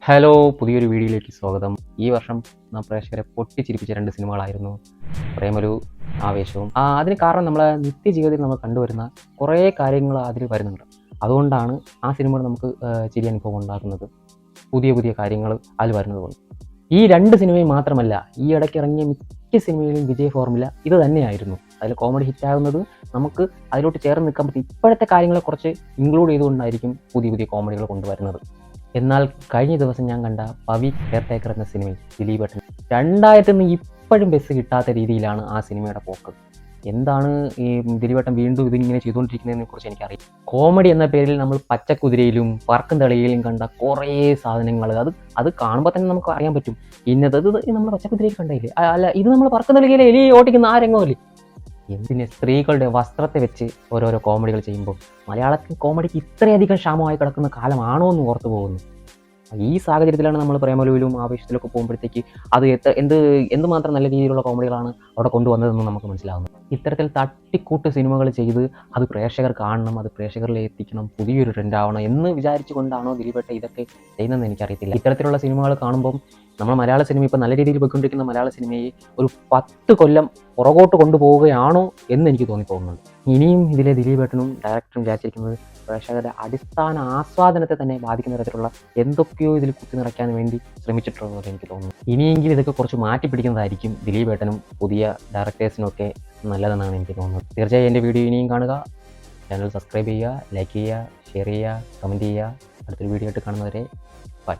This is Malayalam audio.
ഹലോ, പുതിയൊരു വീഡിയോയിലേക്ക് സ്വാഗതം. ഈ വർഷം പ്രേക്ഷകരെ പൊട്ടിച്ചിരിപ്പിച്ച 2 സിനിമകളായിരുന്നു 'പ്രേമലു', 'ആവേശവും'. അതിന് കാരണം നമ്മളെ നിത്യജീവിതത്തിൽ നമ്മൾ കണ്ടുവരുന്ന കുറേ കാര്യങ്ങൾ അതിൽ വരുന്നുണ്ട്. അതുകൊണ്ടാണ് ആ സിനിമകൾ നമുക്ക് ചിരി അനുഭവം ഉണ്ടാക്കുന്നത്. പുതിയ പുതിയ കാര്യങ്ങൾ അതിൽ വരുന്നതുകൊണ്ട്. ഈ 2 സിനിമയും മാത്രമല്ല, ഈ ഇടയ്ക്ക് ഇറങ്ങിയ മിക്ക സിനിമയിലും വിജയ ഫോർമുല ഇത് തന്നെയായിരുന്നു. അതിൽ കോമഡി ഹിറ്റാകുന്നത് നമുക്ക് അതിലോട്ട് ചേർന്ന് നിൽക്കാൻ പറ്റും. ഇപ്പോഴത്തെ കാര്യങ്ങളെ കുറച്ച് ഇൻക്ലൂഡ് ചെയ്തുകൊണ്ടായിരിക്കും പുതിയ പുതിയ കോമഡികൾ കൊണ്ടുവരുന്നത്. എന്നാൽ കഴിഞ്ഞ ദിവസം ഞാൻ കണ്ട 'പവി കെയർടേക്കർ' എന്ന സിനിമയിൽ ദിലീപേട്ടൻ 2000 ഇപ്പോഴും ബസ് കിട്ടാത്ത രീതിയിലാണ് ആ സിനിമയുടെ പോക്ക്. എന്താണ് ഈ ദിലീപേട്ടൻ വീണ്ടും ഇതിങ്ങനെ ചെയ്തുകൊണ്ടിരിക്കുന്നതിനെ കുറിച്ച് എനിക്കറിയാം. കോമഡി എന്ന പേരിൽ നമ്മൾ പച്ചക്കുതിരയിലും പറക്കും തളികയിലും കണ്ട കുറേ സാധനങ്ങൾ അത് കാണുമ്പോൾ തന്നെ നമുക്ക് അറിയാൻ പറ്റും. ഇന്നത് നമ്മൾ പച്ചക്കുതിരയിൽ കണ്ടില്ലേ, അല്ല ഇത് നമ്മൾ പറക്കും തളികയിലെ എലി ഓട്ടിക്കുന്ന ആ രംഗമല്ലേ. എന്തിന് സ്ത്രീകളുടെ വസ്ത്രത്തെ വെച്ച് ഓരോരോ കോമഡികൾ ചെയ്യുമ്പോൾ മലയാളത്തിൽ കോമഡിക്ക് ഇത്രയധികം ക്ഷാമമായി കിടക്കുന്ന കാലമാണോ എന്ന് ഓർത്തു പോകുന്നു. ഈ സാഹചര്യത്തിലാണ് നമ്മൾ പ്രേമലുവിലും ആവേശത്തിലൊക്കെ പോകുമ്പോഴത്തേക്ക് അത് എന്തുമാത്രം നല്ല രീതിയിലുള്ള കോമഡികളാണ് അവിടെ കൊണ്ടുവന്നതെന്ന് നമുക്ക് മനസ്സിലാകുന്നത്. ഇത്തരത്തിൽ തട്ടിക്കൂട്ട് സിനിമകൾ ചെയ്ത് അത് പ്രേക്ഷകർ കാണണം, അത് പ്രേക്ഷകരിലേക്ക് എത്തിക്കണം, പുതിയൊരു ട്രെൻഡ് ആവണം എന്ന് വിചാരിച്ചു കൊണ്ടാണോ ദിലീപേട്ട ഇതൊക്കെ ചെയ്യുന്നതെന്ന് എനിക്കറിയത്തില്ല. ഇത്തരത്തിലുള്ള സിനിമകൾ കാണുമ്പം നമ്മൾ മലയാള സിനിമ ഇപ്പോൾ നല്ല രീതിയിൽ പോയിക്കൊണ്ടിരിക്കുന്ന മലയാള സിനിമയെ ഒരു 10 കൊല്ലം പുറകോട്ട് കൊണ്ടുപോവുകയാണോ എന്ന് എനിക്ക് തോന്നിപ്പോകുന്നുണ്ട്. ഇനിയും ഇതിലെ ദിലീപേട്ടനും ഡയറക്ടറും വിചാരിച്ചിരിക്കുന്നത് പ്രേക്ഷകരുടെ അടിസ്ഥാന ആസ്വാദനത്തെ തന്നെ ബാധിക്കുന്ന തരത്തിലുള്ള എന്തൊക്കെയോ ഇതിൽ കുത്തി നിറയ്ക്കാൻ വേണ്ടി ശ്രമിച്ചിട്ടുള്ളത് എനിക്ക് തോന്നുന്നു. ഇനിയെങ്കിലും ഇതൊക്കെ കുറച്ച് മാറ്റി പിടിക്കുന്നതായിരിക്കും ദിലീപേട്ടനും പുതിയ ഡയറക്ടേഴ്സിനും ഒക്കെ നല്ലതെന്നാണ് എനിക്ക് തോന്നുന്നത്. തീർച്ചയായും എൻ്റെ വീഡിയോ ഇനിയും കാണുക, ചാനൽ സബ്സ്ക്രൈബ് ചെയ്യുക, ലൈക്ക് ചെയ്യുക, ഷെയർ ചെയ്യുക, കമൻറ്റ് ചെയ്യുക. അടുത്തൊരു വീഡിയോ ആയിട്ട് കാണുന്നവരെ ബൈ.